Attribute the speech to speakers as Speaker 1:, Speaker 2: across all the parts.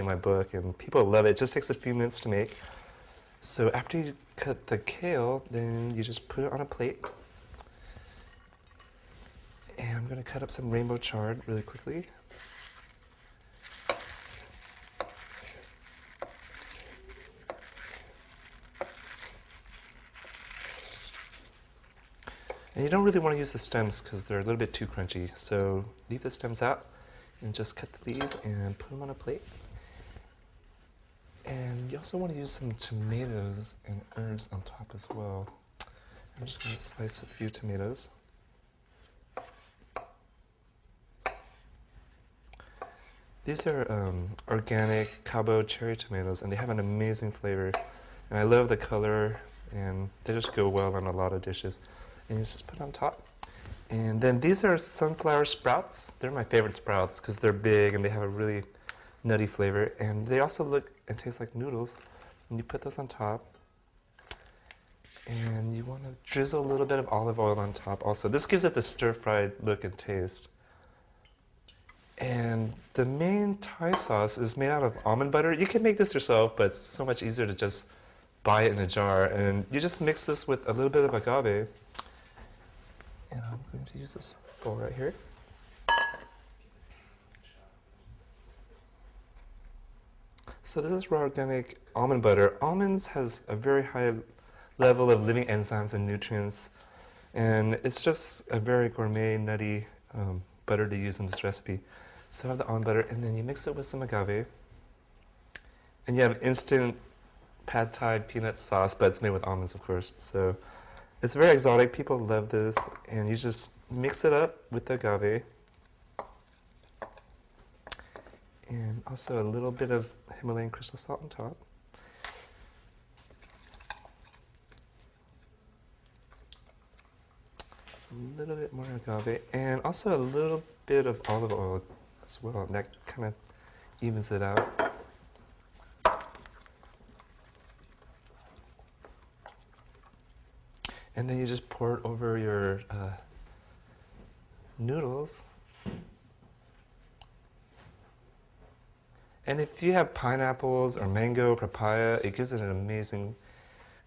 Speaker 1: in my book, and people love it. It just takes a few minutes to make. So after you cut the kale, then you just put it on a plate. And I'm going to cut up some rainbow chard really quickly. And you don't really want to use the stems because they're a little bit too crunchy. So leave the stems out and just cut the leaves and put them on a plate. And you also want to use some tomatoes and herbs on top as well. I'm just going to slice a few tomatoes. These are organic Cabo cherry tomatoes, and they have an amazing flavor. And I love the color, and they just go well on a lot of dishes. And you just put it on top. And then these are sunflower sprouts. They're my favorite sprouts because they're big and they have a really nutty flavor. And they also look and taste like noodles. And you put those on top. And you want to drizzle a little bit of olive oil on top also. This gives it the stir-fried look and taste. And the main Thai sauce is made out of almond butter. You can make this yourself, but it's so much easier to just buy it in a jar. And you just mix this with a little bit of agave. And I'm going to use this bowl right here. So this is raw organic almond butter. Almonds has a very high level of living enzymes and nutrients. And it's just a very gourmet, nutty butter to use in this recipe. So I have the almond butter, and then you mix it with some agave. And you have instant pad thai peanut sauce, but it's made with almonds, of course. So it's very exotic. People love this. And you just mix it up with the agave. And also a little bit of Himalayan crystal salt on top. A little bit more agave. And also a little bit of olive oil as well. And that kind of evens it out. And then you just pour it over your noodles. And if you have pineapples or mango, papaya, it gives it an amazing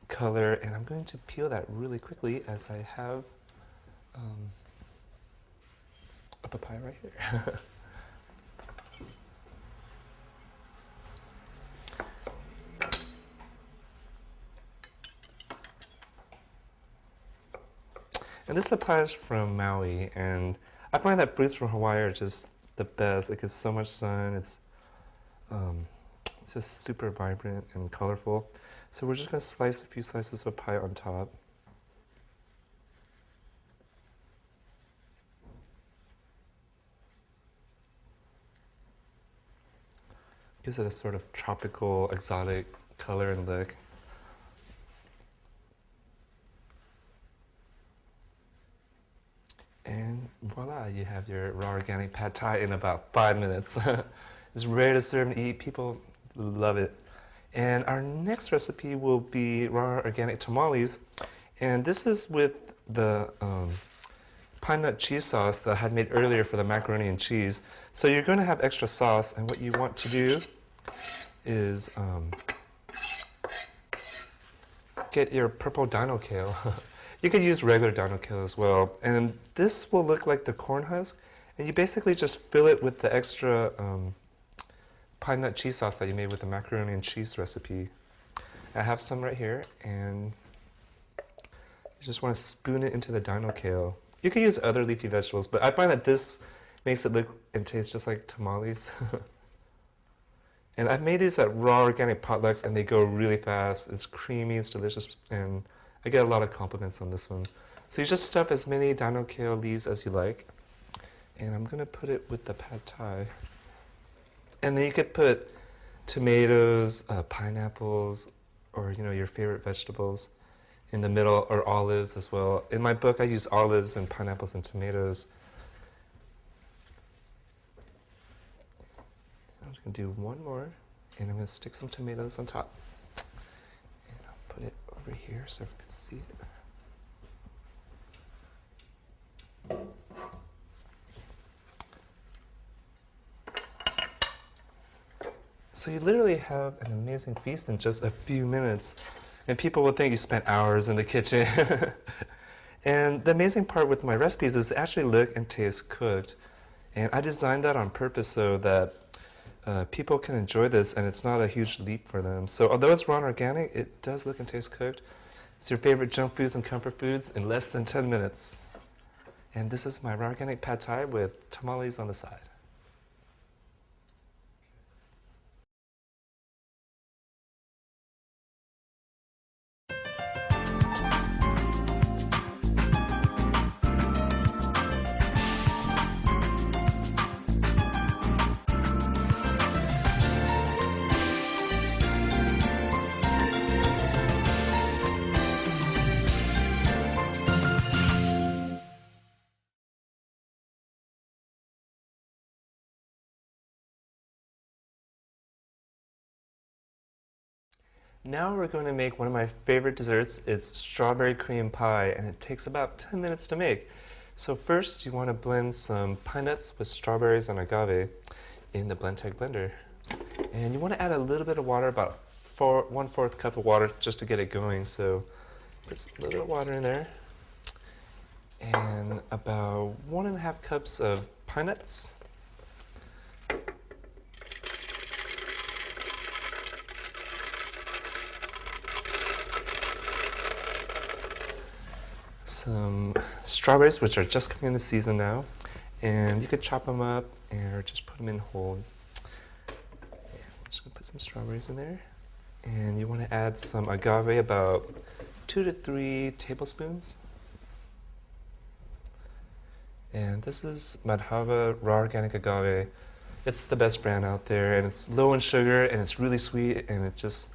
Speaker 1: color. And I'm going to peel that really quickly as I have a papaya right here. And this papaya is from Maui, and I find that fruits from Hawaii are just the best. It gets so much sun. It's just super vibrant and colorful. So we're just going to slice a few slices of papaya on top. Gives it a sort of tropical, exotic color and look. And voila, you have your raw organic pad thai in about 5 minutes. It's ready to serve and eat. People love it. And our next recipe will be raw organic tamales. And this is with the pine nut cheese sauce that I had made earlier for the macaroni and cheese. So you're going to have extra sauce, and what you want to do is get your purple dino kale. You could use regular dino kale as well. And this will look like the corn husk. And you basically just fill it with the extra pine nut cheese sauce that you made with the macaroni and cheese recipe. I have some right here, and you just want to spoon it into the dino kale. You can use other leafy vegetables, but I find that this makes it look and taste just like tamales. And I've made these at raw organic potlucks, and they go really fast. It's creamy, it's delicious, and I get a lot of compliments on this one. So you just stuff as many dino kale leaves as you like. And I'm going to put it with the pad thai. And then you could put tomatoes, pineapples, or your favorite vegetables in the middle, or olives as well. In my book, I use olives and pineapples and tomatoes. I'm just going to do one more, and I'm going to stick some tomatoes on top. And I'll put it over here so everyone can see it. So you literally have an amazing feast in just a few minutes. And people will think you spent hours in the kitchen. And the amazing part with my recipes is they actually look and taste cooked. And I designed that on purpose so that people can enjoy this and it's not a huge leap for them. So although it's raw and organic, it does look and taste cooked. It's your favorite junk foods and comfort foods in less than 10 minutes. And this is my raw organic pad thai with tamales on the side. Now we're going to make one of my favorite desserts. It's strawberry cream pie, and it takes about 10 minutes to make. So first, you want to blend some pine nuts with strawberries and agave in the Blendtec blender. And you want to add a little bit of water, about 1/4 cup of water, just to get it going. So put a little bit of water in there. And about 1.5 cups of pine nuts. Some strawberries, which are just coming into season now, and you could chop them up or just put them in whole. I'm just gonna put some strawberries in there, and you want to add some agave, about 2 to 3 tablespoons. And this is Madhava raw organic agave. It's the best brand out there, and it's low in sugar, and it's really sweet, and it just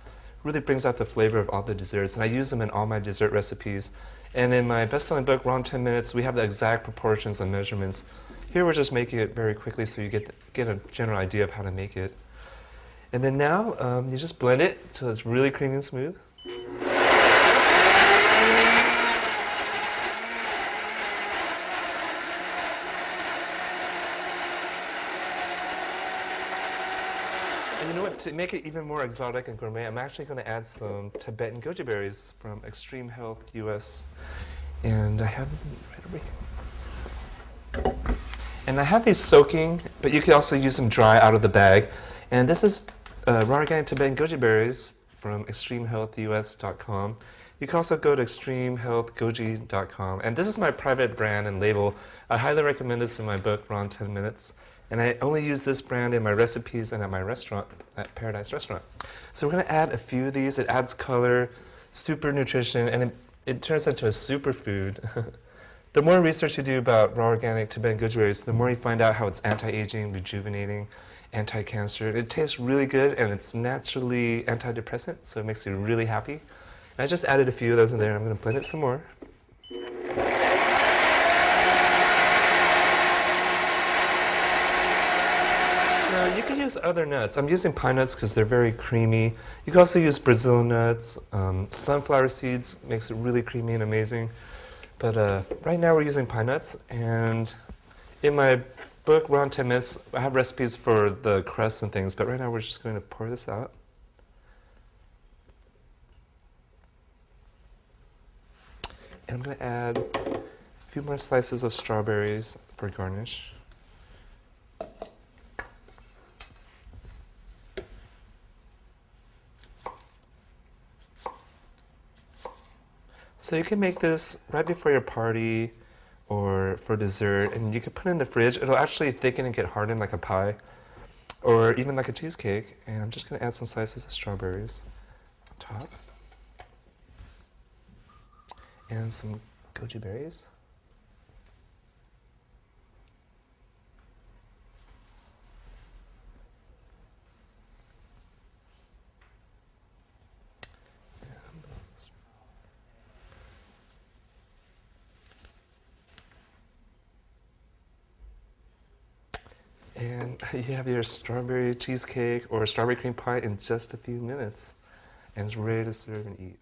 Speaker 1: really brings out the flavor of all the desserts. And I use them in all my dessert recipes. And in my best-selling book, Raw in 10 Minutes, we have the exact proportions and measurements. Here we're just making it very quickly so you get a general idea of how to make it. And then now, you just blend it until it's really creamy and smooth. And you know what, to make it even more exotic and gourmet, I'm actually going to add some Tibetan goji berries from Extreme Health US. And I have them right over here. And I have these soaking, but you can also use them dry out of the bag. And this is raw organic Tibetan goji berries from extremehealthus.com. You can also go to extremehealthgoji.com. And this is my private brand and label. I highly recommend this in my book, Raw in 10 Minutes. And I only use this brand in my recipes and at my restaurant, at Paradise Restaurant. So we're going to add a few of these. It adds color, super nutrition, and it turns into a superfood. The more research you do about raw organic Tibetan goji berries, the more you find out how it's anti-aging, rejuvenating, anti-cancer. It tastes really good, and it's naturally antidepressant, so it makes you really happy. And I just added a few of those in there, and I'm going to blend it some more. Now, you could use other nuts. I'm using pine nuts because they're very creamy. You can also use Brazil nuts. Sunflower seeds makes it really creamy and amazing. But right now we're using pine nuts. And in my book, Raw in 10 Minutes, I have recipes for the crusts and things. But right now we're just going to pour this out. And I'm going to add a few more slices of strawberries for garnish. So you can make this right before your party or for dessert, and you can put it in the fridge. It'll actually thicken and get hardened like a pie, or even like a cheesecake. And I'm just going to add some slices of strawberries on top, and some goji berries. And you have your strawberry cheesecake or strawberry cream pie in just a few minutes. And it's ready to serve and eat.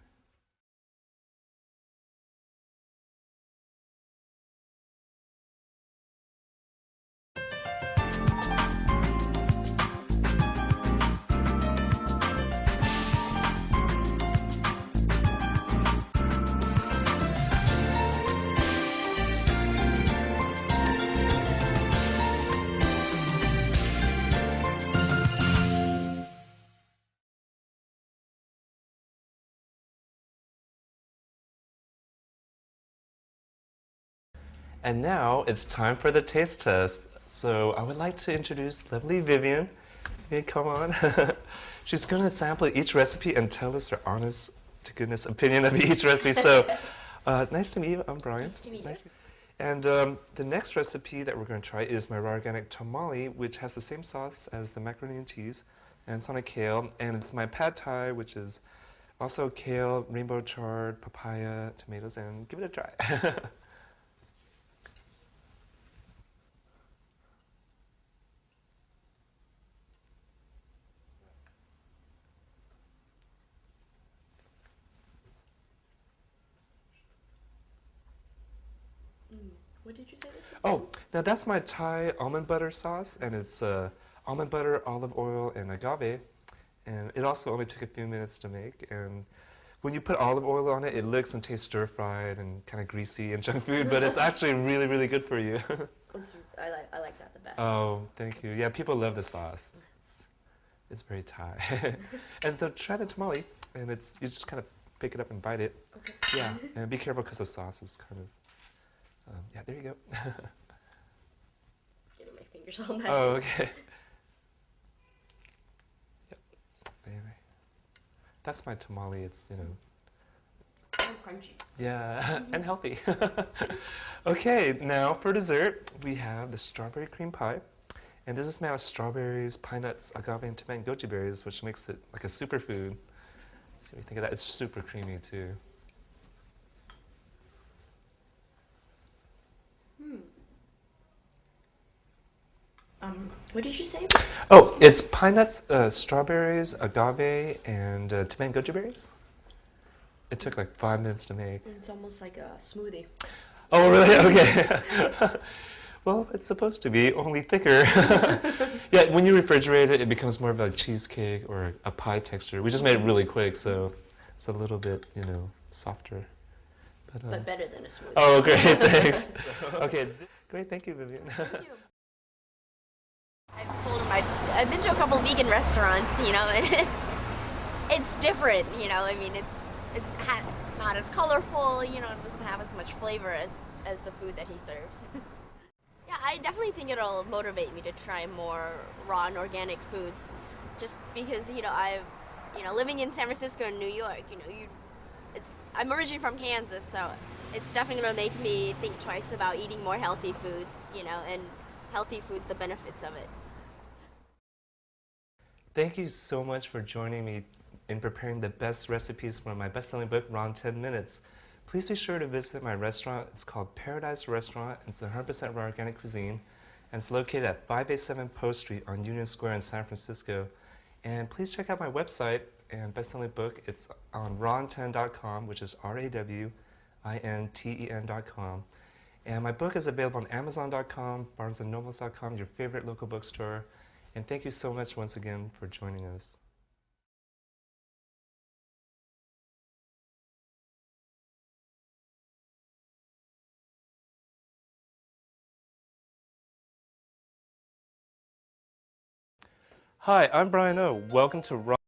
Speaker 1: And now it's time for the taste test. So I would like to introduce lovely Vivian. Hey, come on. She's going to sample each recipe and tell us her honest to goodness opinion of each recipe. So nice to meet you. I'm Brian.
Speaker 2: Nice to meet you.
Speaker 1: And the next recipe that we're going to try is my raw organic tamale, which has the same sauce as the macaroni and cheese, and it's on a kale. And it's my pad thai, which is also kale, rainbow chard, papaya, tomatoes, and give it a try.
Speaker 2: What did you say this was?
Speaker 1: Oh, now that's my Thai almond butter sauce, and it's almond butter, olive oil, and agave. And it also only took a few minutes to make. And when you put olive oil on it, it looks and tastes stir-fried and kind of greasy and junk food, but it's actually really, really good for you.
Speaker 2: I like that the best.
Speaker 1: Oh, thank you. Yeah, people love the sauce. It's very Thai. And so try the tamale, and you just kind of pick it up and bite it.
Speaker 2: Okay.
Speaker 1: Yeah, and be careful because the sauce is kind of, yeah, there you go.
Speaker 2: Getting my fingers all messy.
Speaker 1: Oh, okay. Yep. Anyway, that's my tamale. It's,
Speaker 2: Crunchy.
Speaker 1: yeah, and healthy. Okay, now for dessert, we have the strawberry cream pie. And this is made out of strawberries, pine nuts, agave, and Tibetan goji berries, which makes it like a superfood. See what you think of that. It's super creamy, too.
Speaker 2: What did you say?
Speaker 1: Oh, it's pine nuts, strawberries, agave, and Tibetan goji berries. It took like 5 minutes to make.
Speaker 2: It's almost like a smoothie.
Speaker 1: Oh, really? Okay. Well, it's supposed to be, only thicker. Yeah, when you refrigerate it, it becomes more of a cheesecake or a pie texture. We just made it really quick, so it's a little bit, softer.
Speaker 2: But better than a smoothie.
Speaker 1: Oh, great, thanks. Okay, great, thank you, Vivian.
Speaker 2: Thank you. I've told him I've been to a couple vegan restaurants, and it's different, I mean, it's not as colorful, it doesn't have as much flavor as the food that he serves. Yeah, I definitely think it'll motivate me to try more raw and organic foods, just because living in San Francisco and New York, I'm originally from Kansas, so it's definitely gonna make me think twice about eating more healthy foods, and healthy foods, the benefits of it.
Speaker 1: Thank you so much for joining me in preparing the best recipes for my best-selling book, Raw in 10 Minutes. Please be sure to visit my restaurant. It's called Paradise Restaurant. It's 100% raw organic cuisine, and it's located at 587 Post Street on Union Square in San Francisco. And please check out my website and best-selling book. It's on rawin10.com, which is RAWINTEN.com. And my book is available on Amazon.com, BarnesandNobles.com, your favorite local bookstore. And thank you so much once again for joining us. Hi, I'm Brian O. Welcome to Raw.